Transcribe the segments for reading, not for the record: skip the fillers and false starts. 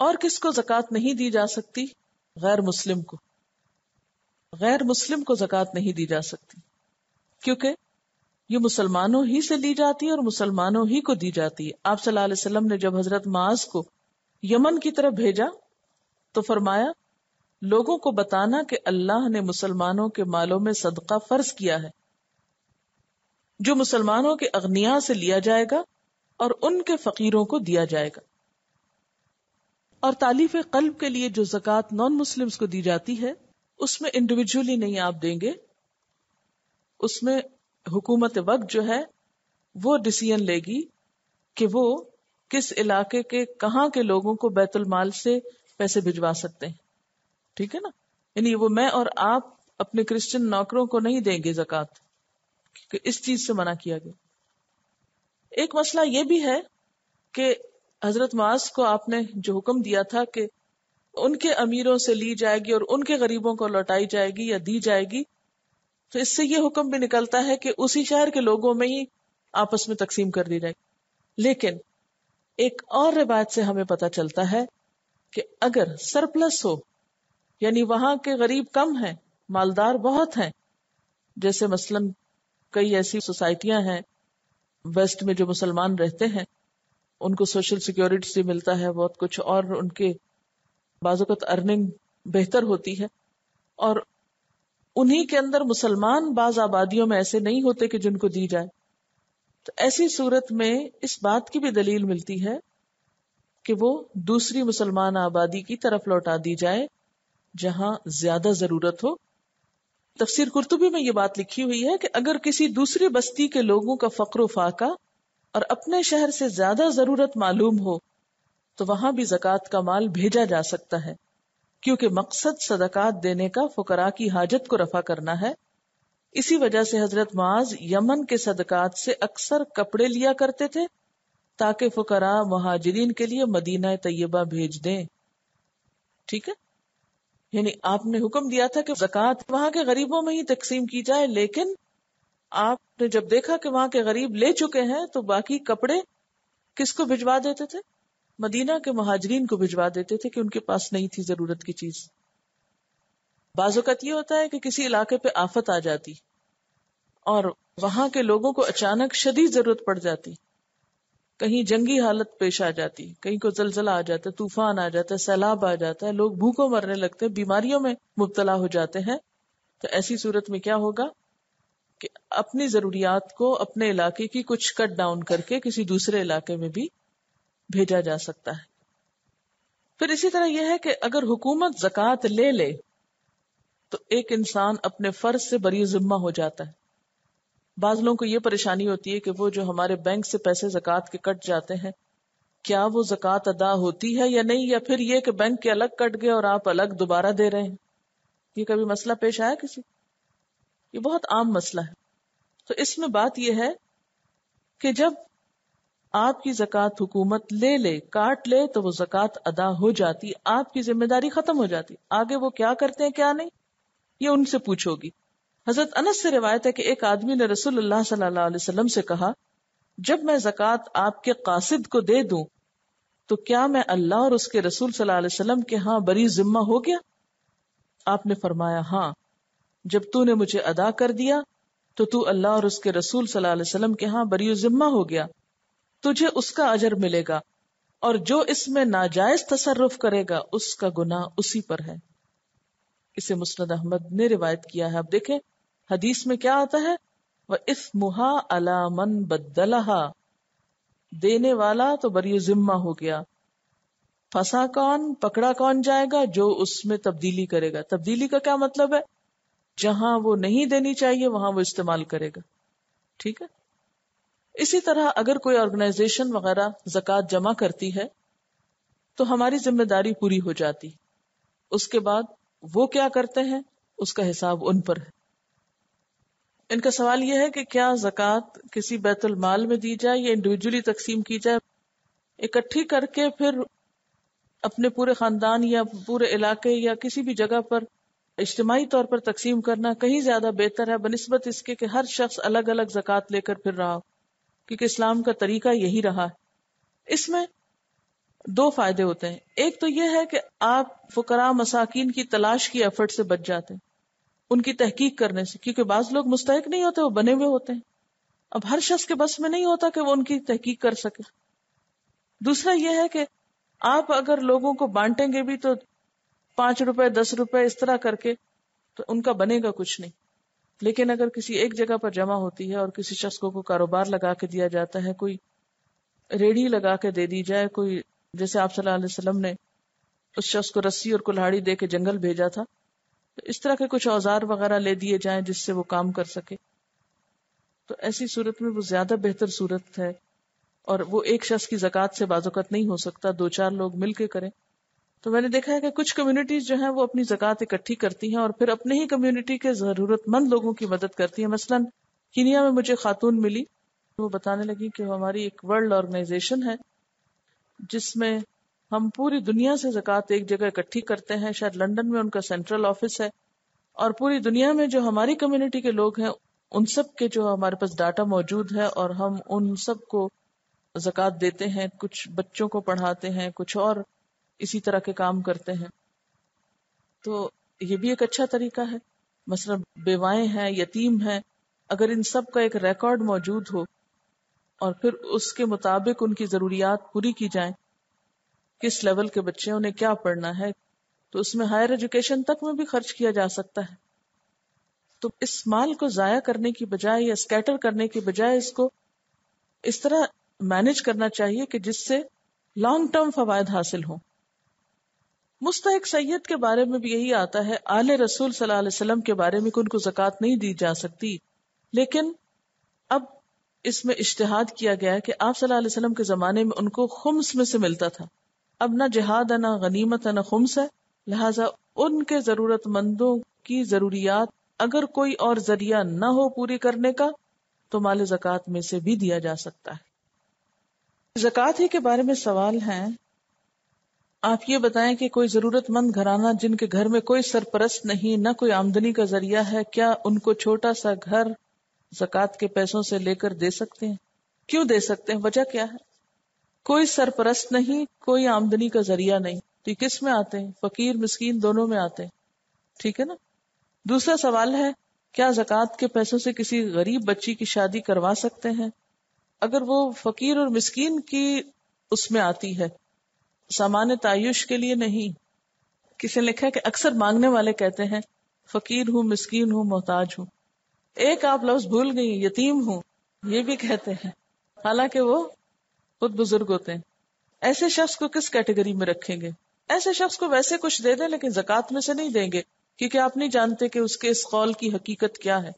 اور کس کو زکوٰۃ نہیں دی جا سکتی؟ غیر مسلم کو. غیر مسلم کو زکوٰۃ نہیں دی جا سکتی کیونکہ یہ مسلمانوں ہی سے لی جاتی ہے اور مسلمانوں ہی کو دی جاتی ہے. آپ صلی اللہ علیہ وسلم نے جب حضرت معاذ کو یمن کی طرف بھیجا تو فرمایا لوگوں کو بتانا کہ اللہ نے مسلمانوں کے مالوں میں صدقہ فرض کیا ہے جو مسلمانوں کے اغنیاء سے لیا جائے گا اور ان کے فقیروں کو دیا جائے گا. اور تالیف قلب کے لیے جو زکوٰۃ نان مسلمز کو دی جاتی ہے اس میں انڈیویجولی نہیں آپ دیں گے، اس میں حکومت وقت جو ہے وہ ڈیسیژن لے گی کہ وہ کس علاقے کے کہاں کے لوگوں کو بیت المال سے پیسے بھجوا سکتے ہیں. ٹھیک ہے نا؟ یعنی وہ میں اور آپ اپنے کرسچن نوکروں کو نہیں دیں گے زکوٰۃ، کیونکہ اس چیز سے منع کیا گیا. ایک مسئلہ یہ بھی ہے کہ حضرت معاذ کو آپ نے جو حکم دیا تھا کہ ان کے امیروں سے لی جائے گی اور ان کے غریبوں کو لوٹائی جائے گی یا دی جائے گی، تو اس سے یہ حکم بھی نکلتا ہے کہ اسی شہر کے لوگوں میں ہی آپس میں تقسیم کر دی جائے گی. لیکن ایک اور روایت سے ہمیں پتہ چلتا ہے کہ اگر سرپلس ہو، یعنی وہاں کے غریب کم ہیں، مالدار بہت ہیں، جیسے مثلاً کئی ایسی سوسائٹیاں ہیں ویسٹ میں جو مسلمان رہتے ہیں، ان کو سوشل سیکیورٹی سے ملتا ہے بہت کچھ، اور ان کے بعض اوقات ارننگ بہتر ہوتی ہے، اور انہی کے اندر مسلمان بعض آبادیوں میں ایسے نہیں ہوتے کہ جن کو دی جائے. تو ایسی صورت میں اس بات کی بھی دلیل ملتی ہے کہ وہ دوسری مسلمان آبادی کی طرف لوٹا دی جائے جہاں زیادہ ضرورت ہو. تفسیر قرطبی میں یہ بات لکھی ہوئی ہے کہ اگر کسی دوسری بستی کے لوگوں کا فقر و فاقہ اور اپنے شہر سے زیادہ ضرورت معلوم ہو تو وہاں بھی زکوٰۃ کا مال بھیجا جا سکتا ہے، کیونکہ مقصد صدقات دینے کا فقراء کی حاجت کو رفع کرنا ہے. اسی وجہ سے حضرت معاذ یمن کے صدقات سے اکثر کپڑے لیا کرتے تھے تاکہ فقراء مہاجرین کے لیے مدینہ طیبہ بھیج دیں. ٹھیک ہے، یعنی آپ نے حکم دیا تھا کہ زکوٰۃ وہاں کے غریبوں میں ہی تقسیم کی جائے، لیکن آپ نے جب دیکھا کہ وہاں کے غریب لے چکے ہیں تو باقی کپڑے کس کو بھجوا دیتے تھے؟ مدینہ کے مہاجرین کو بھجوا دیتے تھے کہ ان کے پاس نہیں تھی ضرورت کی چیز. بعض اوقات یہ ہوتا ہے کہ کسی علاقے پہ آفت آ جاتی اور وہاں کے لوگوں کو اچانک شدید ضرورت پڑ جاتی، کہیں جنگی حالت پیش آ جاتی، کہیں کو زلزلہ آ جاتا ہے، طوفان آ جاتا ہے، سیلاب آ جاتا ہے، لوگ بھوکوں مرنے لگتے ہیں، بیماریوں میں مبتلا ہو جاتے ہیں. تو ایسی صورت میں کیا ہوگا کہ اپنی ضروریات کو اپنے علاقے کی کچھ کٹ ڈاؤن کر کے کسی دوسرے علاقے میں بھی بھیجا جا سکتا ہے. پھر اسی طرح یہ ہے کہ اگر حکومت زکوٰۃ لے لے تو ایک انسان اپنے فرض سے بری ذمہ ہو جاتا ہے. بعض لوگوں کو یہ پریشانی ہوتی ہے کہ وہ جو ہمارے بینک سے پیسے زکوٰۃ کے کٹ جاتے ہیں، کیا وہ زکوٰۃ ادا ہوتی ہے یا نہیں، یا پھر یہ کہ بینک کے الگ کٹ گئے اور آپ الگ دوبارہ دے رہے ہیں. یہ کبھی مسئلہ پیش آیا کسی؟ یہ بہت عام مسئلہ ہے. تو اس میں بات یہ ہے کہ جب آپ کی زکوٰۃ حکومت لے لے، کاٹ لے، تو وہ زکوٰۃ ادا ہو جاتی، آپ کی ذمہ داری ختم ہو جاتی. آگے وہ کیا کرتے ہیں کیا نہیں یہ ان سے پوچھو گی. حضرت انس سے روایت ہے کہ ایک آدمی نے رسول اللہ صلی اللہ علیہ وسلم سے کہا، جب میں زکوٰۃ آپ کے قاصد کو دے دوں تو کیا میں اللہ اور اس کے رسول صلی اللہ علیہ وسلم کے ہاں بری ذمہ ہو گیا؟ آپ نے فرمایا ہاں، جب تو نے مجھے ادا کر دیا تو اللہ اور اس کے رسول صلی اللہ علیہ وسلم کے ہاں بری ذمہ ہو گیا، تجھے اس کا اجر ملے گا، اور جو اس میں ناجائز تصرف کرے گا اس کا گناہ اسی پر ہے. اسے مسند احمد نے روایت کیا ہے. اب دیکھیں حدیث میں کیا آتا ہے، وَإِثْمُهَا عَلَى مَنْ بَدَّلَهَا، دینے والا تو بری ذمہ ہو گیا، پھنسا کون، پکڑا کون جائے گا، جو اس میں تبدیلی کرے گا. تبدیلی کا کیا مطلب ہے؟ جہاں وہ نہیں دینی چاہیے وہاں وہ استعمال کرے گا. ٹھیک ہے. اسی طرح اگر کوئی آرگنائزیشن وغیرہ زکوٰۃ جمع کرتی ہے تو ہماری ذمہ داری پوری ہو جاتی. اس کے بعد وہ کیا کرتے ہیں اس کا حساب ان پر ہے. ان کا سوال یہ ہے کہ کیا زکوٰۃ کسی بیت المال میں دی جائے یا انڈیویجولی تقسیم کی جائے؟ اکٹھی کر کے پھر اپنے پورے خاندان یا پورے علاقے یا کسی بھی جگہ پر اجتماعی طور پر تقسیم کرنا کہیں زیادہ بہتر ہے بنسبت اس کے کہ ہر شخص الگ الگ زکوٰۃ لے کر پھر رہا ہو، کیونکہ اسلام کا طریقہ یہی رہا ہے. اس میں دو فائدے ہوتے ہیں. ایک تو یہ ہے کہ آپ فقراء مساکین کی تلاش کی ایفرٹ سے بچ جاتے ہیں، ان کی تحقیق کرنے سے، کیونکہ بعض لوگ مستحق نہیں ہوتے، وہ بنے ہوئے ہوتے ہیں. اب ہر شخص کے بس میں نہیں ہوتا کہ وہ ان کی تحقیق کر سکے. دوسرا یہ ہے کہ آپ اگر لوگوں کو بانٹیں گے بھی تو 5 روپے 10 روپے اس طرح کر کے تو ان کا بنے گا کچھ نہیں. لیکن اگر کسی ایک جگہ پر جمع ہوتی ہے اور کسی شخص کو کاروبار لگا کے دیا جاتا ہے، کوئی ریڑھی لگا کے دے دی جائے، کوئی جیسے آپ صلی اللہ علیہ وسلم نے اس شخص کو رسی اور کلہاڑی دے کے جنگل بھیجا تھا، تو اس طرح کے کچھ اوزار وغیرہ لے دیے جائیں جس سے وہ کام کر سکے، تو ایسی صورت میں وہ زیادہ بہتر صورت ہے. اور وہ ایک شخص کی زکوٰۃ سے بعض اوقات نہیں ہو سکتا، 2-4 لوگ مل کے کریں. تو میں نے دیکھا ہے کہ کچھ کمیونٹیز جو ہیں وہ اپنی زکوٰۃ اکٹھی کرتی ہیں اور پھر اپنے ہی کمیونٹی کے ضرورت مند لوگوں کی مدد کرتی ہیں. مثلا کینیا میں مجھے خاتون ملی، وہ بتانے لگی کہ ہماری ایک ورلڈ آرگنائزیشن ہے جس میں ہم پوری دنیا سے زکوٰۃ ایک جگہ اکٹھی کرتے ہیں، شاید لندن میں ان کا سینٹرل آفس ہے، اور پوری دنیا میں جو ہماری کمیونٹی کے لوگ ہیں ان سب کے جو ہمارے پاس ڈاٹا موجود ہے اور ہم ان سب کو زکوٰۃ دیتے ہیں. کچھ بچوں کو پڑھاتے ہیں، کچھ اور اسی طرح کے کام کرتے ہیں. تو یہ بھی ایک اچھا طریقہ ہے. مثلا بیوائیں ہیں، یتیم ہیں، اگر ان سب کا ایک ریکارڈ موجود ہو اور پھر اس کے مطابق ان کی ضروریات پوری کی جائیں، کس لیول کے بچے انہیں کیا پڑھنا ہے، تو اس میں ہائر ایجوکیشن تک میں بھی خرچ کیا جا سکتا ہے. تو اس مال کو ضائع کرنے کی بجائے یا اسکیٹر کرنے کی بجائے اس کو اس طرح مینج کرنا چاہیے کہ جس سے لانگ ٹرم فوائد حاصل ہوں. مستحق سید کے بارے میں بھی یہی آتا ہے. آل رسول صلی اللہ علیہ وسلم کے بارے میں کہ ان کو زکوٰۃ نہیں دی جا سکتی، لیکن اب اس میں اجتہاد کیا گیا کہ آپ صلی اللہ علیہ وسلم کے زمانے میں ان کو خمس میں سے ملتا تھا. اب نہ جہاد ہے، نہ غنیمت ہے، نہ خمس ہے، لہٰذا ان کے ضرورت مندوں کی ضروریات اگر کوئی اور ذریعہ نہ ہو پوری کرنے کا تو مال زکوٰۃ میں سے بھی دیا جا سکتا ہے. زکوٰۃ ہی کے بارے میں سوال ہیں. آپ یہ بتائیں کہ کوئی ضرورت مند گھرانہ جن کے گھر میں کوئی سرپرست نہیں، نہ کوئی آمدنی کا ذریعہ ہے، کیا ان کو چھوٹا سا گھر زکوٰۃ کے پیسوں سے لے کر دے سکتے ہیں؟ کیوں دے سکتے ہیں؟ وجہ کیا ہے؟ کوئی سرپرست نہیں، کوئی آمدنی کا ذریعہ نہیں، تو یہ کس میں آتے ہیں؟ فقیر مسکین دونوں میں آتے ہیں. ٹھیک ہے نا. دوسرا سوال ہے، کیا زکوٰۃ کے پیسوں سے کسی غریب بچی کی شادی کروا سکتے ہیں اگر وہ فقیر اور مسکین کی اس میں آتی ہے، سامان تعیش کے لیے نہیں؟ کسی نے لکھا ہے کہ اکثر مانگنے والے کہتے ہیں فقیر ہوں، مسکین ہوں، محتاج ہوں. ایک آپ لفظ بھول گئی، یتیم ہوں، یہ بھی کہتے ہیں، حالانکہ وہ خود بزرگ ہوتے ہیں. ایسے شخص کو کس کیٹیگری میں رکھیں گے؟ ایسے شخص کو ویسے کچھ دے دیں لیکن زکوٰۃ میں سے نہیں دیں گے، کیونکہ آپ نہیں جانتے کہ اس کے اس قول کی حقیقت کیا ہے.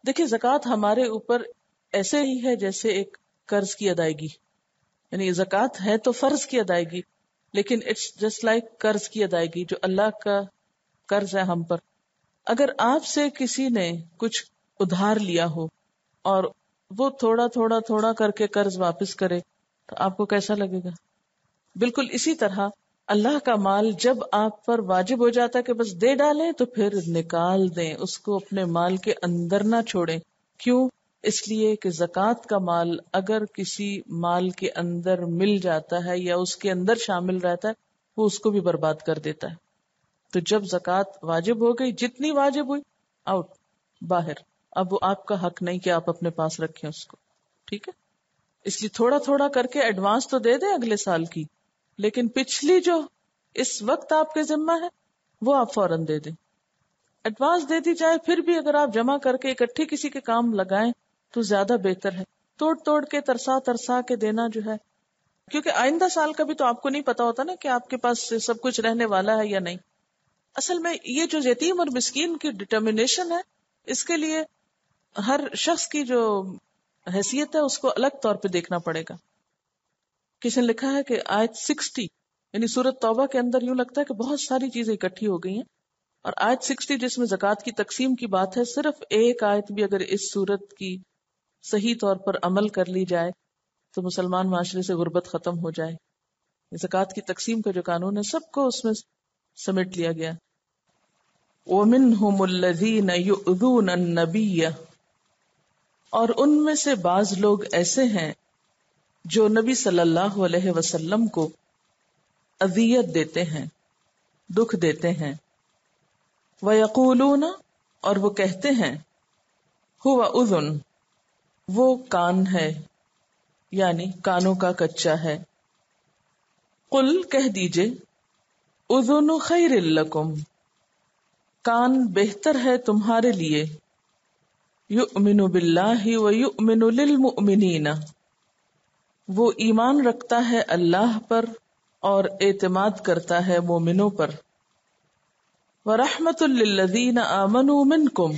دیکھیں، زکوٰۃ ہمارے اوپر ایسے ہی ہے جیسے ایک قرض کی ادائیگی، یعنی زکوٰۃ ہے تو فرض کی ادائیگی، لیکن اٹس جسٹ لائک قرض کی ادائیگی جو اللہ کا قرض ہے ہم پر. اگر آپ سے کسی نے کچھ ادھار لیا ہو اور وہ تھوڑا تھوڑا تھوڑا کر کے قرض واپس کرے تو آپ کو کیسا لگے گا؟ بالکل اسی طرح اللہ کا مال جب آپ پر واجب ہو جاتا ہے کہ بس دے ڈالیں تو پھر نکال دیں، اس کو اپنے مال کے اندر نہ چھوڑیں. کیوں؟ اس لیے کہ زکوٰۃ کا مال اگر کسی مال کے اندر مل جاتا ہے یا اس کے اندر شامل رہتا ہے وہ اس کو بھی برباد کر دیتا ہے. تو جب زکوٰۃ واجب ہو گئی، جتنی واجب ہوئی، آؤٹ، باہر. اب وہ آپ کا حق نہیں کہ آپ اپنے پاس رکھیں اس کو. ٹھیک ہے، اس لیے تھوڑا تھوڑا کر کے ایڈوانس تو دے دیں اگلے سال کی، لیکن پچھلی جو اس وقت آپ کے ذمہ ہے وہ آپ فوراً دے دیں. ایڈوانس دے دی جائے، پھر بھی اگر آپ جمع کر کے اکٹھے کسی کے کام لگائیں تو زیادہ بہتر ہے. توڑ توڑ کے ترسا ترسا کے دینا جو ہے، کیونکہ آئندہ سال کا بھی تو آپ کو نہیں پتا ہوتا نا کہ آپ کے پاس سب کچھ رہنے والا ہے یا نہیں. اصل میں یہ جو یتیم اور مسکین کی ڈٹرمنیشن ہے، اس کے لیے ہر شخص کی جو حیثیت ہے اس کو الگ طور پہ دیکھنا پڑے گا. کسی نے لکھا ہے کہ آیت 60 یعنی سورۃ توبہ کے اندر یوں لگتا ہے کہ بہت ساری چیزیں اکٹھی ہو گئی ہیں، اور آیت 60 جس میں زکوٰۃ کی تقسیم کی بات ہے، صرف ایک آیت بھی اگر اس سورت کی صحیح طور پر عمل کر لی جائے تو مسلمان معاشرے سے غربت ختم ہو جائے. زکوٰۃ کی تقسیم کا جو قانون ہے سب کو اس میں سمیٹ لیا گیا. وَمِنْهُمُ الَّذِينَ يُؤْذُونَ النَّبِيَّ، اور ان میں سے بعض لوگ ایسے ہیں جو نبی صلی اللہ علیہ وسلم کو اذیت دیتے ہیں، دکھ دیتے ہیں. وَيَقُولُونَ اور وہ کہتے ہیں، هُوَ اذن وہ کان ہے، یعنی کانوں کا کچا ہے. قل کہہ دیجئے، اذن خیر لکم کان بہتر ہے تمہارے لیے. یؤمن باللہ ویؤمن للمؤمنین وہ ایمان رکھتا ہے اللہ پر اور اعتماد کرتا ہے مومنوں پر. وَرَحْمَةٌ لِّلَّذِينَ آمَنُوا مِنْكُمْ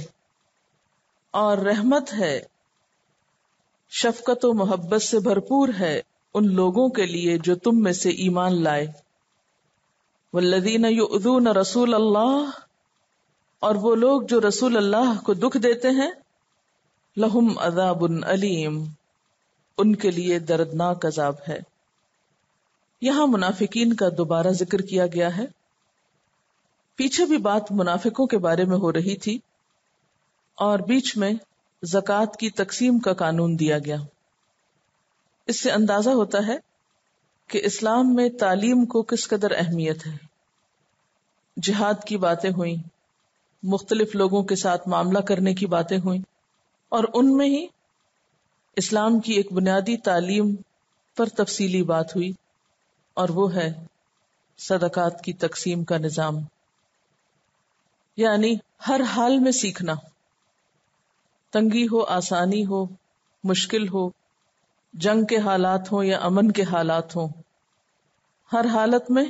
اور رحمت ہے، شفقت و محبت سے بھرپور ہے ان لوگوں کے لیے جو تم میں سے ایمان لائے. وَالَّذِينَ يُؤْذُونَ رَسُولَ اللَّهِ اور وہ لوگ جو رسول اللہ کو دکھ دیتے ہیں، لَهُمْ عَذَابٌ أَلِيمٌ ان کے لیے دردناک عذاب ہے. یہاں منافقین کا دوبارہ ذکر کیا گیا ہے. پیچھے بھی بات منافقوں کے بارے میں ہو رہی تھی اور بیچ میں زکوٰۃ کی تقسیم کا قانون دیا گیا. اس سے اندازہ ہوتا ہے کہ اسلام میں تعلیم کو کس قدر اہمیت ہے. جہاد کی باتیں ہوئیں، مختلف لوگوں کے ساتھ معاملہ کرنے کی باتیں ہوئیں، اور ان میں ہی اسلام کی ایک بنیادی تعلیم پر تفصیلی بات ہوئی، اور وہ ہے صدقات کی تقسیم کا نظام. یعنی ہر حال میں سیکھنا، تنگی ہو، آسانی ہو، مشکل ہو، جنگ کے حالات ہوں یا امن کے حالات ہوں، ہر حالت میں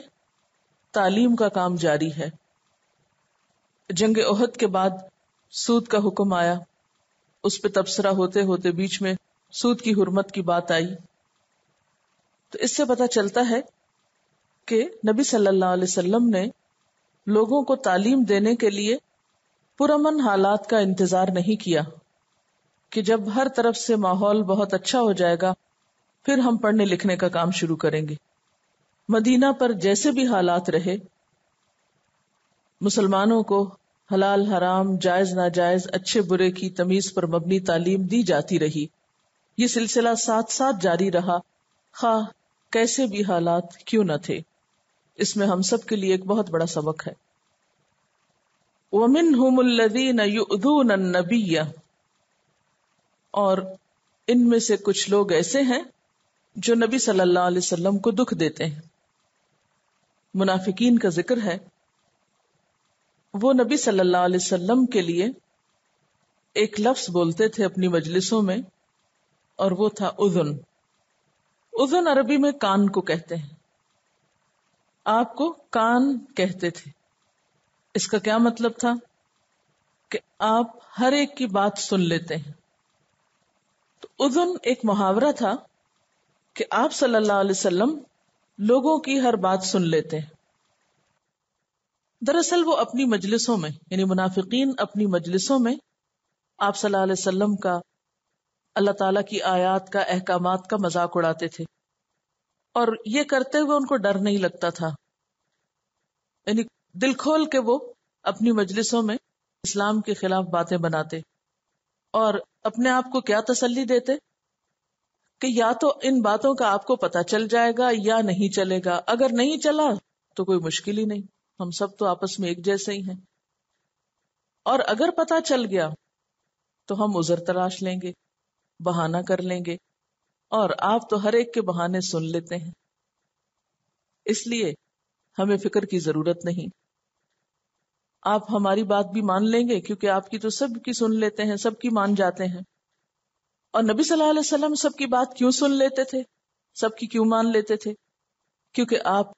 تعلیم کا کام جاری ہے. جنگ احد کے بعد سود کا حکم آیا، اس پہ تبصرہ ہوتے ہوتے بیچ میں سود کی حرمت کی بات آئی. تو اس سے پتہ چلتا ہے کہ نبی صلی اللہ علیہ وسلم نے لوگوں کو تعلیم دینے کے لیے پرامن حالات کا انتظار نہیں کیا کہ جب ہر طرف سے ماحول بہت اچھا ہو جائے گا پھر ہم پڑھنے لکھنے کا کام شروع کریں گے. مدینہ پر جیسے بھی حالات رہے، مسلمانوں کو حلال حرام، جائز ناجائز، اچھے برے کی تمیز پر مبنی تعلیم دی جاتی رہی. یہ سلسلہ ساتھ ساتھ جاری رہا، خواہ کیسے بھی حالات کیوں نہ تھے. اس میں ہم سب کے لیے ایک بہت بڑا سبق ہے. وَمِنْهُمُ الَّذِينَ يُؤْذُونَ النَّبِيَّ اور ان میں سے کچھ لوگ ایسے ہیں جو نبی صلی اللہ علیہ وسلم کو دکھ دیتے ہیں. منافقین کا ذکر ہے. وہ نبی صلی اللہ علیہ وسلم کے لیے ایک لفظ بولتے تھے اپنی مجلسوں میں، اور وہ تھا اذن. اذن عربی میں کان کو کہتے ہیں. آپ کو کان کہتے تھے. اس کا کیا مطلب تھا؟ کہ آپ ہر ایک کی بات سن لیتے ہیں. تو اذن ایک محاورہ تھا کہ آپ صلی اللہ علیہ وسلم لوگوں کی ہر بات سن لیتے ہیں. دراصل وہ اپنی مجلسوں میں، یعنی منافقین اپنی مجلسوں میں آپ صلی اللہ علیہ وسلم کا، اللہ تعالیٰ کی آیات کا، احکامات کا مذاق اڑاتے تھے، اور یہ کرتے ہوئے ان کو ڈر نہیں لگتا تھا. یعنی دل کھول کے وہ اپنی مجلسوں میں اسلام کے خلاف باتیں بناتے، اور اپنے آپ کو کیا تسلی دیتے کہ یا تو ان باتوں کا آپ کو پتہ چل جائے گا یا نہیں چلے گا. اگر نہیں چلا تو کوئی مشکل ہی نہیں، ہم سب تو آپس میں ایک جیسے ہی ہیں. اور اگر پتہ چل گیا تو ہم عذر تلاش لیں گے، بہانہ کر لیں گے، اور آپ تو ہر ایک کے بہانے سن لیتے ہیں، اس لیے ہمیں فکر کی ضرورت نہیں. آپ ہماری بات بھی مان لیں گے کیونکہ آپ کی تو سب کی سن لیتے ہیں، سب کی مان جاتے ہیں. اور نبی صلی اللہ علیہ وسلم سب کی بات کیوں سن لیتے تھے، سب کی کیوں مان لیتے تھے؟ کیونکہ آپ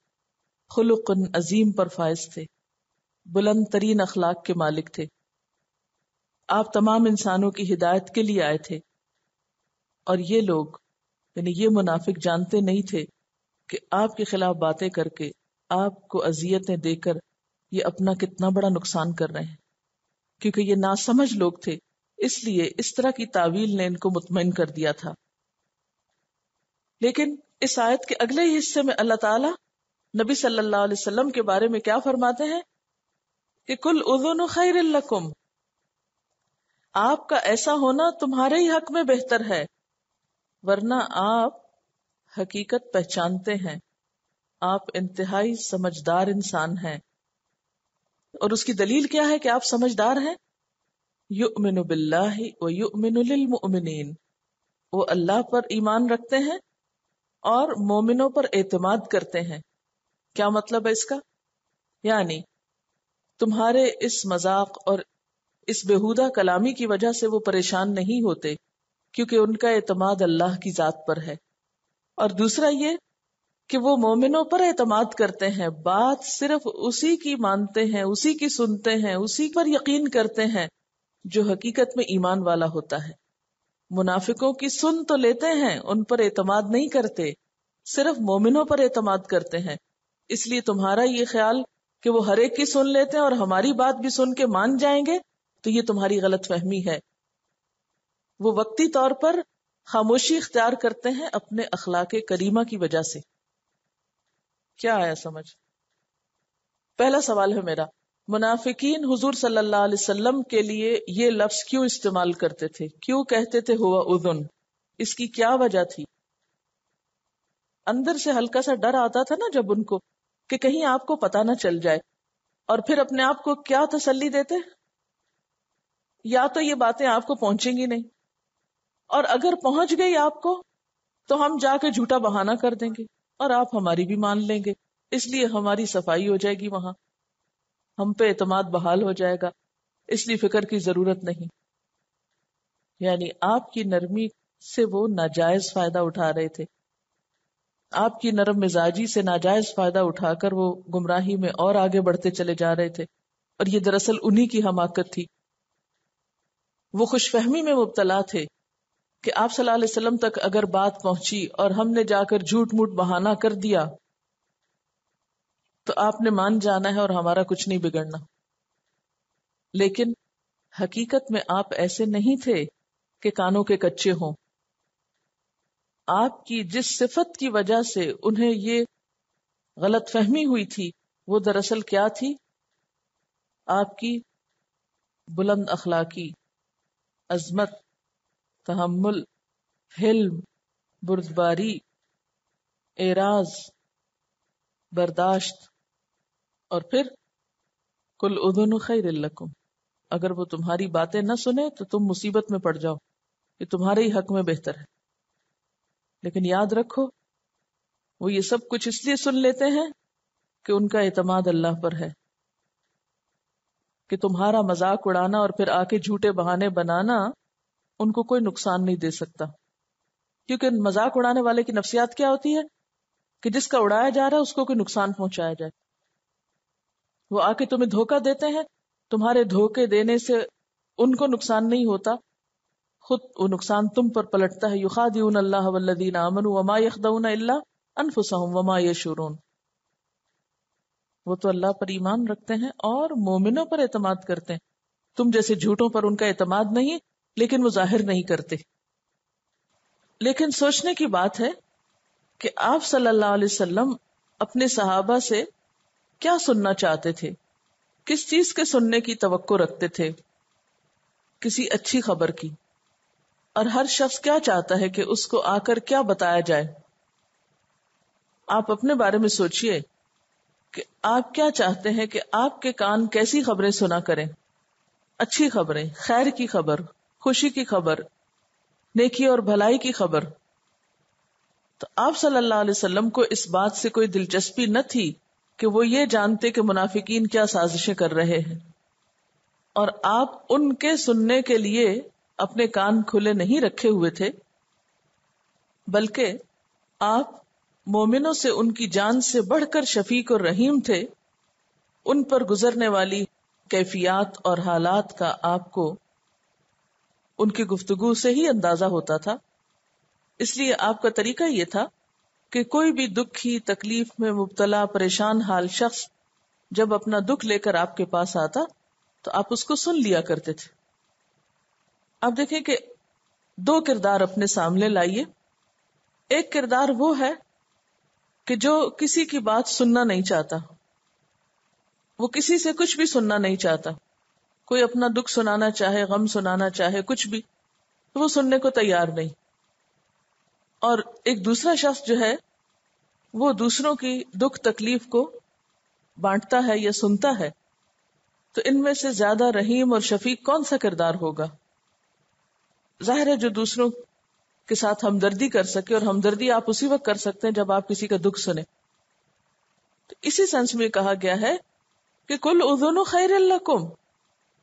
خلق عظیم پر فائز تھے، بلند ترین اخلاق کے مالک تھے. آپ تمام انسانوں کی ہدایت کے لیے آئے تھے. اور یہ لوگ، یعنی یہ منافق، جانتے نہیں تھے کہ آپ کے خلاف باتیں کر کے، آپ کو اذیتیں دے کر یہ اپنا کتنا بڑا نقصان کر رہے ہیں. کیونکہ یہ ناسمجھ لوگ تھے، اس لیے اس طرح کی تعویل نے ان کو مطمئن کر دیا تھا. لیکن اس آیت کے اگلے ہی حصے میں اللہ تعالیٰ نبی صلی اللہ علیہ وسلم کے بارے میں کیا فرماتے ہیں کہ کل اذن خیر لکم، آپ کا ایسا ہونا تمہارے ہی حق میں بہتر ہے، ورنہ آپ حقیقت پہچانتے ہیں، آپ انتہائی سمجھدار انسان ہیں. اور اس کی دلیل کیا ہے کہ آپ سمجھدار ہیں؟ یؤمن باللہ و یؤمن للمؤمنین، وہ اللہ پر ایمان رکھتے ہیں اور مومنوں پر اعتماد کرتے ہیں. کیا مطلب ہے اس کا؟ یعنی تمہارے اس مذاق اور اس بےہودہ کلامی کی وجہ سے وہ پریشان نہیں ہوتے، کیونکہ ان کا اعتماد اللہ کی ذات پر ہے. اور دوسرا یہ کہ وہ مومنوں پر اعتماد کرتے ہیں، بات صرف اسی کی مانتے ہیں، اسی کی سنتے ہیں، اسی پر یقین کرتے ہیں جو حقیقت میں ایمان والا ہوتا ہے. منافقوں کی سن تو لیتے ہیں، ان پر اعتماد نہیں کرتے، صرف مومنوں پر اعتماد کرتے ہیں. اس لیے تمہارا یہ خیال کہ وہ ہر ایک کی سن لیتے ہیں اور ہماری بات بھی سن کے مان جائیں گے، تو یہ تمہاری غلط فہمی ہے. وہ وقتی طور پر خاموشی اختیار کرتے ہیں اپنے اخلاق کریمہ کی وجہ سے. کیا آیا سمجھ؟ پہلا سوال ہے میرا، منافقین حضور صلی اللہ علیہ وسلم کے لیے یہ لفظ کیوں استعمال کرتے تھے؟ کیوں کہتے تھے ہوا اذن؟ اس کی کیا وجہ تھی؟ اندر سے ہلکا سا ڈر آتا تھا نا جب ان کو، کہ کہیں آپ کو پتہ نہ چل جائے. اور پھر اپنے آپ کو کیا تسلی دیتے؟ یا تو یہ باتیں آپ کو پہنچیں گی نہیں، اور اگر پہنچ گئی آپ کو تو ہم جا کے جھوٹا بہانہ کر دیں گے اور آپ ہماری بھی مان لیں گے، اس لیے ہماری صفائی ہو جائے گی، وہاں ہم پہ اعتماد بحال ہو جائے گا، اس لیے فکر کی ضرورت نہیں. یعنی آپ کی نرمی سے وہ ناجائز فائدہ اٹھا رہے تھے، آپ کی نرم مزاجی سے ناجائز فائدہ اٹھا کر وہ گمراہی میں اور آگے بڑھتے چلے جا رہے تھے، اور یہ دراصل انہی کی حماقت تھی. وہ خوش فہمی میں مبتلا تھے کہ آپ صلی اللہ علیہ وسلم تک اگر بات پہنچی اور ہم نے جا کر جھوٹ موٹ بہانہ کر دیا تو آپ نے مان جانا ہے اور ہمارا کچھ نہیں بگڑنا. لیکن حقیقت میں آپ ایسے نہیں تھے کہ کانوں کے کچے ہوں. آپ کی جس صفت کی وجہ سے انہیں یہ غلط فہمی ہوئی تھی وہ دراصل کیا تھی؟ آپ کی بلند اخلاقی، عظمت، تحمل، حلم، بردباری، اعراض، برداشت. اور پھر کل اذن خیر لکم، اگر وہ تمہاری باتیں نہ سنے تو تم مصیبت میں پڑ جاؤ، یہ تمہارے ہی حق میں بہتر ہے. لیکن یاد رکھو وہ یہ سب کچھ اس لیے سن لیتے ہیں کہ ان کا اعتماد اللہ پر ہے، کہ تمہارا مذاق اڑانا اور پھر آ کے جھوٹے بہانے بنانا ان کو کوئی نقصان نہیں دے سکتا. کیونکہ مذاق اڑانے والے کی نفسیات کیا ہوتی ہے کہ جس کا اڑایا جا رہا ہے اس کو کوئی نقصان پہنچایا جائے. وہ آ کے تمہیں دھوکہ دیتے ہیں، تمہارے دھوکے دینے سے ان کو نقصان نہیں ہوتا، خود وہ نقصان تم پر پلٹتا ہے. یخادعون اللہ والذین آمنوا وما یخدعون الا انفسهم وما یشعرون. وہ تو اللہ پر ایمان رکھتے ہیں اور مومنوں پر اعتماد کرتے ہیں. تم جیسے جھوٹوں پر ان کا اعتماد نہیں، لیکن وہ ظاہر نہیں کرتے. لیکن سوچنے کی بات ہے کہ آپ صلی اللہ علیہ وسلم اپنے صحابہ سے کیا سننا چاہتے تھے؟ کس چیز کے سننے کی توقع رکھتے تھے؟ کسی اچھی خبر کی. اور ہر شخص کیا چاہتا ہے کہ اس کو آ کر کیا بتایا جائے؟ آپ اپنے بارے میں سوچئے کہ آپ کیا چاہتے ہیں کہ آپ کے کان کیسی خبریں سنا کریں. اچھی خبریں، خیر کی خبر، خوشی کی خبر، نیکی اور بھلائی کی خبر. تو آپ صلی اللہ علیہ وسلم کو اس بات سے کوئی دلچسپی نہ تھی کہ وہ یہ جانتے کہ منافقین کیا سازشیں کر رہے ہیں، اور آپ ان کے سننے کے لیے اپنے کان کھلے نہیں رکھے ہوئے تھے، بلکہ آپ مومنوں سے ان کی جان سے بڑھ کر شفیق اور رحیم تھے. ان پر گزرنے والی کیفیات اور حالات کا آپ کو ان کی گفتگو سے ہی اندازہ ہوتا تھا. اس لیے آپ کا طریقہ یہ تھا کہ کوئی بھی دکھی تکلیف میں مبتلا پریشان حال شخص جب اپنا دکھ لے کر آپ کے پاس آتا تو آپ اس کو سن لیا کرتے تھے. آپ دیکھیں کہ دو کردار اپنے سامنے لائیے. ایک کردار وہ ہے کہ جو کسی کی بات سننا نہیں چاہتا، وہ کسی سے کچھ بھی سننا نہیں چاہتا. کوئی اپنا دکھ سنانا چاہے، غم سنانا چاہے، کچھ بھی، تو وہ سننے کو تیار نہیں. اور ایک دوسرا شخص جو ہے وہ دوسروں کی دکھ تکلیف کو بانٹتا ہے یا سنتا ہے، تو ان میں سے زیادہ رحیم اور شفیق کون سا کردار ہوگا؟ ظاہر ہے جو دوسروں کے ساتھ ہمدردی کر سکے، اور ہمدردی آپ اسی وقت کر سکتے ہیں جب آپ کسی کا دکھ سنیں. تو اسی سینس میں کہا گیا ہے کہ کل اذن خیر لکم،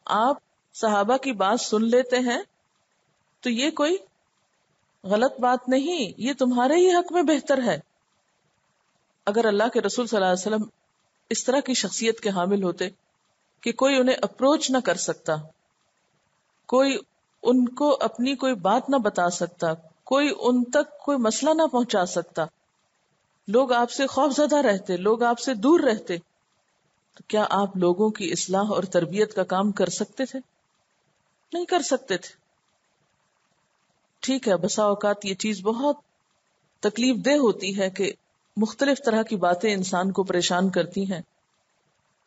آپ صحابہ کی بات سن لیتے ہیں تو یہ کوئی غلط بات نہیں، یہ تمہارے ہی حق میں بہتر ہے. اگر اللہ کے رسول صلی اللہ علیہ وسلم اس طرح کی شخصیت کے حامل ہوتے کہ کوئی انہیں اپروچ نہ کر سکتا، کوئی ان کو اپنی کوئی بات نہ بتا سکتا، کوئی ان تک کوئی مسئلہ نہ پہنچا سکتا، لوگ آپ سے خوف زدہ رہتے، لوگ آپ سے دور رہتے، تو کیا آپ لوگوں کی اصلاح اور تربیت کا کام کر سکتے تھے؟ نہیں کر سکتے تھے. ٹھیک ہے، بسا اوقات یہ چیز بہت تکلیف دہ ہوتی ہے کہ مختلف طرح کی باتیں انسان کو پریشان کرتی ہیں،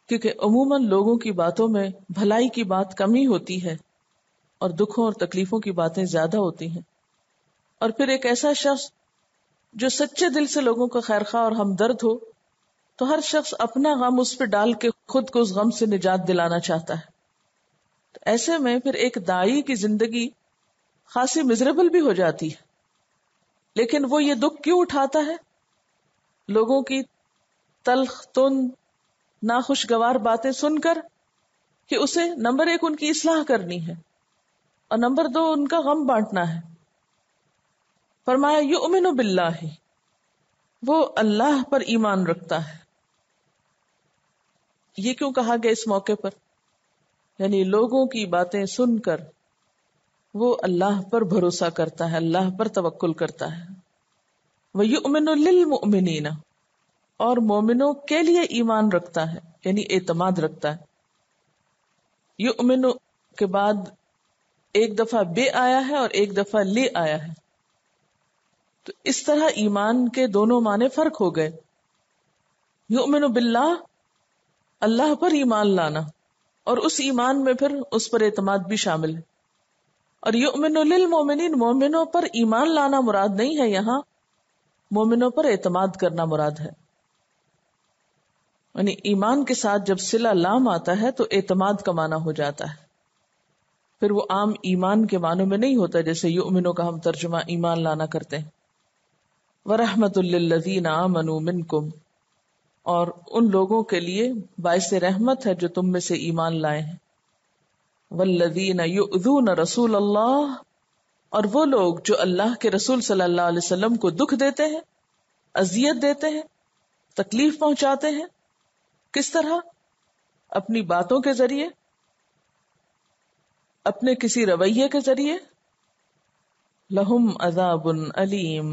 کیونکہ عموماً لوگوں کی باتوں میں بھلائی کی بات کم ہی ہوتی ہے اور دکھوں اور تکلیفوں کی باتیں زیادہ ہوتی ہیں. اور پھر ایک ایسا شخص جو سچے دل سے لوگوں کا خیرخواہ اور ہمدرد ہو، تو ہر شخص اپنا غم اس پہ ڈال کے خود کو اس غم سے نجات دلانا چاہتا ہے. تو ایسے میں پھر ایک داعی کی زندگی خاصی مزریبل بھی ہو جاتی ہے. لیکن وہ یہ دکھ کیوں اٹھاتا ہے؟ لوگوں کی تلخ تند ناخوشگوار باتیں سن کر کہ اسے نمبر 1 ان کی اصلاح کرنی ہے اور نمبر 2 ان کا غم بانٹنا ہے. فرمایا یؤمن باللہ، وہ اللہ پر ایمان رکھتا ہے. یہ کیوں کہا گیا اس موقع پر؟ یعنی لوگوں کی باتیں سن کر وہ اللہ پر بھروسہ کرتا ہے، اللہ پر توکل کرتا ہے. وَيُؤْمِنُ لِلْمُؤْمِنِينَ، اور مومنوں کے لیے ایمان رکھتا ہے، یعنی اعتماد رکھتا ہے. یؤمن کے بعد ایک دفعہ بے آیا ہے اور ایک دفعہ لے آیا ہے، تو اس طرح ایمان کے دونوں معنی فرق ہو گئے. یؤمن باللہ، اللہ پر ایمان لانا، اور اس ایمان میں پھر اس پر اعتماد بھی شامل ہے. اور یؤمن للمؤمنین، مومنوں پر ایمان لانا مراد نہیں ہے، یہاں مومنوں پر اعتماد کرنا مراد ہے. یعنی ایمان کے ساتھ جب صلہ لام آتا ہے تو اعتماد کا معنی ہو جاتا ہے. پھر وہ عام ایمان کے معنوں میں نہیں ہوتا جیسے یؤمنوں کا ہم ترجمہ ایمان لانا کرتے ہیں. وَرَحْمَةٌ لِّلَّذِينَ آمَنُوا مِنْكُمْ، اور ان لوگوں کے لیے باعث رحمت ہے جو تم میں سے ایمان لائے ہیں. وَالَّذِينَ يُؤْذُونَ رَسُولَ اللَّهِ، اور وہ لوگ جو اللہ کے رسول صلی اللہ علیہ وسلم کو دکھ دیتے ہیں، اذیت دیتے ہیں، تکلیف پہنچاتے ہیں. کس طرح؟ اپنی باتوں کے ذریعے، اپنے کسی رویے کے ذریعے. لہم عذاب علیم،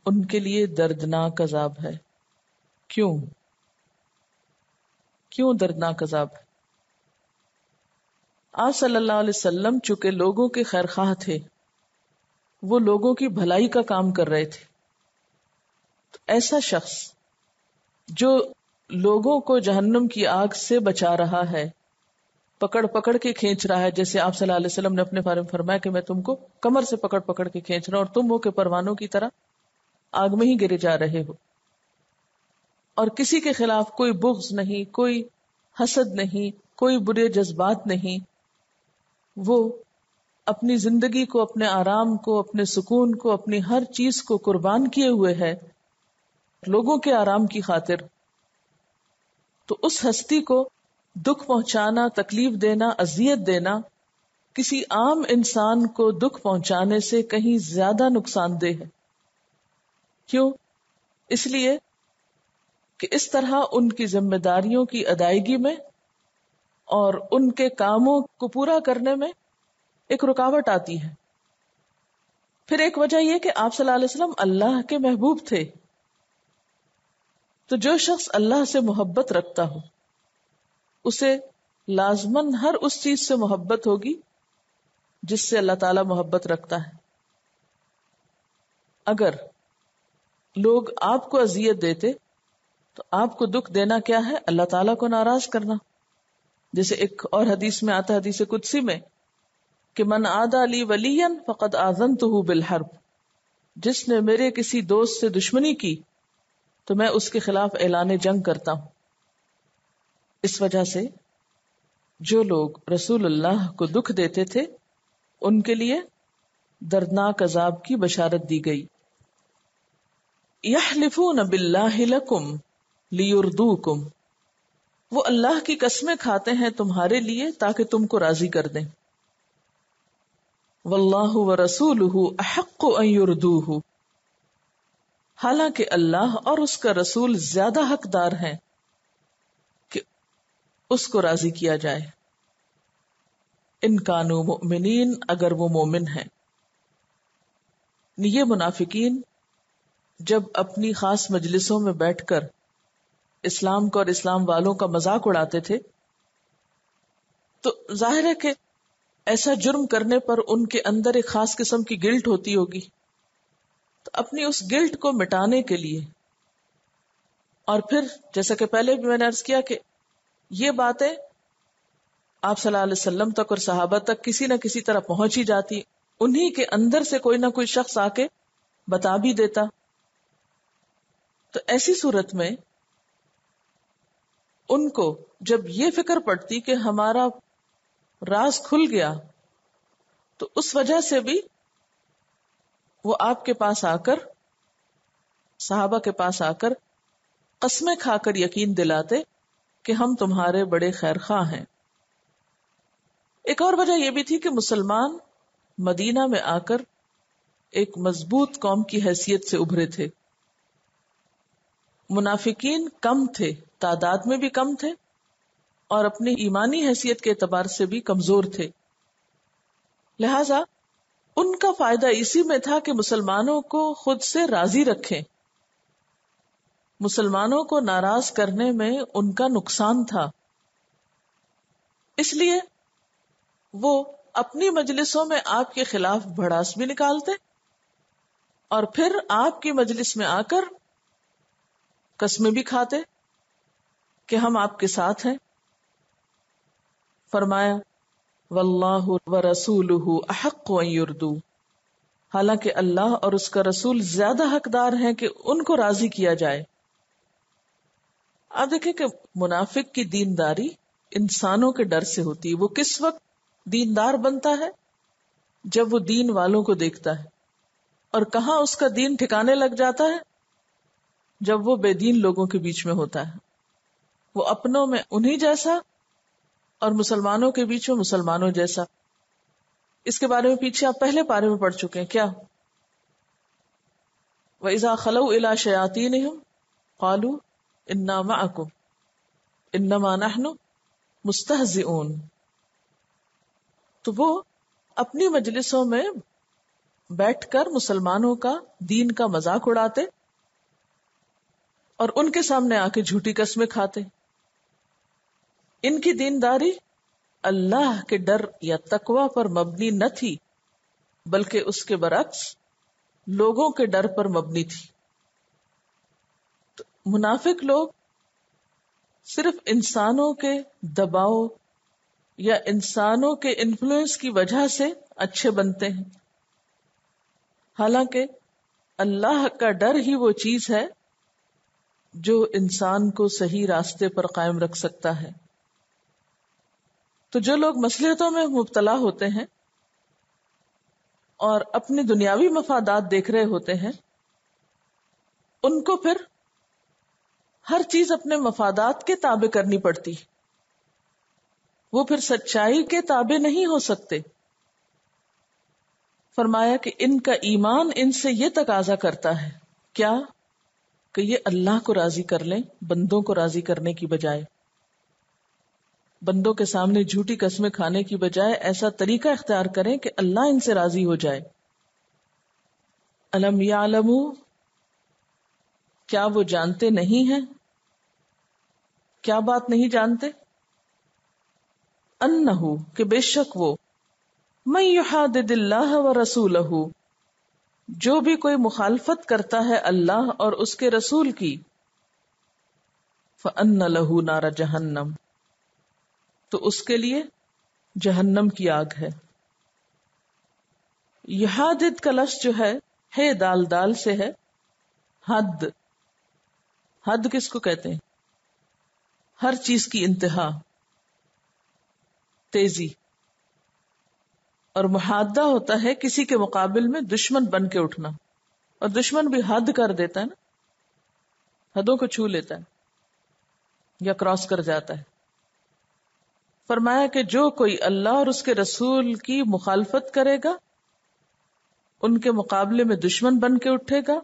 ان کے لیے دردناک عذاب ہے. کیوں دردناک عذاب ہے؟ آپ صلی اللہ علیہ وسلم چونکہ لوگوں کے خیرخواہ تھے، وہ لوگوں کی بھلائی کا کام کر رہے تھے. تو ایسا شخص جو لوگوں کو جہنم کی آگ سے بچا رہا ہے، پکڑ پکڑ کے کھینچ رہا ہے، جیسے آپ صلی اللہ علیہ وسلم نے اپنے بارے میں فرمایا کہ میں تم کو کمر سے پکڑ پکڑ کے کھینچ رہا ہوں اور تم ہو کے پروانوں کی طرح آگ میں ہی گرے جا رہے ہو. اور کسی کے خلاف کوئی بغض نہیں، کوئی حسد نہیں، کوئی برے جذبات نہیں. وہ اپنی زندگی کو، اپنے آرام کو، اپنے سکون کو، اپنی ہر چیز کو قربان کیے ہوئے ہے لوگوں کے آرام کی خاطر. تو اس ہستی کو دکھ پہنچانا، تکلیف دینا، اذیت دینا کسی عام انسان کو دکھ پہنچانے سے کہیں زیادہ نقصان دہ ہے. کیوں؟ اس لیے کہ اس طرح ان کی ذمہ داریوں کی ادائیگی میں اور ان کے کاموں کو پورا کرنے میں ایک رکاوٹ آتی ہے. پھر ایک وجہ یہ کہ آپ صلی اللہ علیہ وسلم اللہ کے محبوب تھے. تو جو شخص اللہ سے محبت رکھتا ہو اسے لازماً ہر اس چیز سے محبت ہوگی جس سے اللہ تعالی محبت رکھتا ہے. اگر لوگ آپ کو اذیت دیتے تو آپ کو دکھ دینا کیا ہے؟ اللہ تعالیٰ کو ناراض کرنا. جیسے ایک اور حدیث میں آتا ہے، حدیث قدسی میں، کہ من عادی لی ولیا فقد آذنتہ بالحرب، جس نے میرے کسی دوست سے دشمنی کی تو میں اس کے خلاف اعلان جنگ کرتا ہوں. اس وجہ سے جو لوگ رسول اللہ کو دکھ دیتے تھے ان کے لیے دردناک عذاب کی بشارت دی گئی. یحلفون باللہ لکم لیردوکم، وہ اللہ کی قسمیں کھاتے ہیں تمہارے لیے تاکہ تم کو راضی کر دیں. واللہ ورسولہ احق ان یردوہ، حالانکہ اللہ اور اس کا رسول زیادہ حقدار ہیں کہ اس کو راضی کیا جائے. ان کانوا مؤمنین، اگر وہ مومن ہیں. یہ منافقین جب اپنی خاص مجلسوں میں بیٹھ کر اسلام کو اور اسلام والوں کا مذاق اڑاتے تھے تو ظاہر ہے کہ ایسا جرم کرنے پر ان کے اندر ایک خاص قسم کی گلٹ ہوتی ہوگی. تو اپنی اس گلٹ کو مٹانے کے لیے، اور پھر جیسا کہ پہلے بھی میں نے عرض کیا کہ یہ باتیں آپ صلی اللہ علیہ وسلم تک اور صحابہ تک کسی نہ کسی طرح پہنچ ہی جاتی، انہی کے اندر سے کوئی نہ کوئی شخص آ کے بتا بھی دیتا. تو ایسی صورت میں ان کو جب یہ فکر پڑتی کہ ہمارا راز کھل گیا تو اس وجہ سے بھی وہ آپ کے پاس آ کر، صحابہ کے پاس آ کر قسمیں کھا کر یقین دلاتے کہ ہم تمہارے بڑے خیر خواہ ہیں. ایک اور وجہ یہ بھی تھی کہ مسلمان مدینہ میں آ کر ایک مضبوط قوم کی حیثیت سے ابھرے تھے. منافقین کم تھے، تعداد میں بھی کم تھے اور اپنی ایمانی حیثیت کے اعتبار سے بھی کمزور تھے. لہذا ان کا فائدہ اسی میں تھا کہ مسلمانوں کو خود سے راضی رکھیں. مسلمانوں کو ناراض کرنے میں ان کا نقصان تھا، اس لیے وہ اپنی مجلسوں میں آپ کے خلاف بھڑاس بھی نکالتے اور پھر آپ کی مجلس میں آ کر قسمیں بھی کھاتے کہ ہم آپ کے ساتھ ہیں. فرمایا واللہ ورسولہ احق ان یردو، حالانکہ اللہ اور اس کا رسول زیادہ حقدار ہیں کہ ان کو راضی کیا جائے. آپ دیکھیں کہ منافق کی دینداری انسانوں کے ڈر سے ہوتی ہے. وہ کس وقت دیندار بنتا ہے؟ جب وہ دین والوں کو دیکھتا ہے. اور کہاں اس کا دین ٹھکانے لگ جاتا ہے؟ جب وہ بے دین لوگوں کے بیچ میں ہوتا ہے. وہ اپنوں میں انہی جیسا اور مسلمانوں کے بیچ میں مسلمانوں جیسا. اس کے بارے میں پیچھے آپ پہلے پارے میں پڑھ چکے ہیں. کیا وَإِذَا خَلَوْا إِلَىٰ شَيَاطِينِهِمْ قَالُوا إِنَّا مَعَكُمْ إِنَّمَا نَحْنُ مُسْتَهْزِئُونَ. تو وہ اپنی مجلسوں میں بیٹھ کر مسلمانوں کا دین کا مذاق اڑاتے اور ان کے سامنے آ کے جھوٹی قسمیں کھاتے. ان کی دینداری اللہ کے ڈر یا تقوی پر مبنی نہ تھی، بلکہ اس کے برعکس لوگوں کے ڈر پر مبنی تھی. تو منافق لوگ صرف انسانوں کے دباؤ یا انسانوں کے انفلوئنس کی وجہ سے اچھے بنتے ہیں، حالانکہ اللہ کا ڈر ہی وہ چیز ہے جو انسان کو صحیح راستے پر قائم رکھ سکتا ہے. تو جو لوگ مصلحتوں میں مبتلا ہوتے ہیں اور اپنے دنیاوی مفادات دیکھ رہے ہوتے ہیں، ان کو پھر ہر چیز اپنے مفادات کے تابع کرنی پڑتی. وہ پھر سچائی کے تابع نہیں ہو سکتے. فرمایا کہ ان کا ایمان ان سے یہ تقاضا کرتا ہے کیا کہ یہ اللہ کو راضی کر لیں بندوں کو راضی کرنے کی بجائے. بندوں کے سامنے جھوٹی قسمیں کھانے کی بجائے ایسا طریقہ اختیار کریں کہ اللہ ان سے راضی ہو جائے. الم یعلموا، کیا وہ جانتے نہیں ہیں؟ کیا بات نہیں جانتے؟ انہو، کہ بے شک وہ، من یحادد اللہ ورسولہ، جو بھی کوئی مخالفت کرتا ہے اللہ اور اس کے رسول کی، فَأَنَّ لَهُ نَارَ جَهَنَّمَ، تو اس کے لیے جہنم کی آگ ہے. یحادد کا لفظ جو ہے ہے دال دال سے ہے حد. حد کس کو کہتے ہیں؟ ہر چیز کی انتہا، تیزی. اور محادہ ہوتا ہے کسی کے مقابل میں دشمن بن کے اٹھنا، اور دشمن بھی حد کر دیتا ہے نا، حدوں کو چھو لیتا ہے یا کراس کر جاتا ہے. فرمایا کہ جو کوئی اللہ اور اس کے رسول کی مخالفت کرے گا، ان کے مقابلے میں دشمن بن کے اٹھے گا،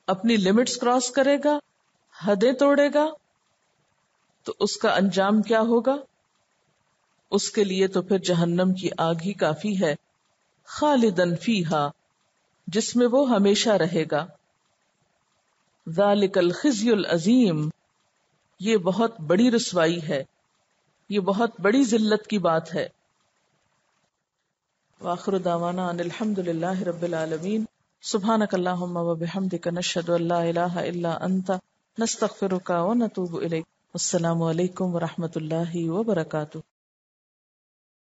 اپنی لمٹس کراس کرے گا، حدیں توڑے گا، تو اس کا انجام کیا ہوگا؟ اس کے لیے تو پھر جہنم کی آگ ہی کافی ہے، خالدن فیہا، جس میں وہ ہمیشہ رہے گا. ذالک الخزی العظیم، یہ بہت بڑی رسوائی ہے، یہ بہت بڑی ذلت کی بات ہے. وآخر دعوانا ان الحمد للہ رب العالمین. سبحانک اللہم وبحمدک، نشہد ان لا الہ الا انت، نستغفرک ونتوب الیک. السلام علیکم ورحمۃ اللہ وبرکاتہ.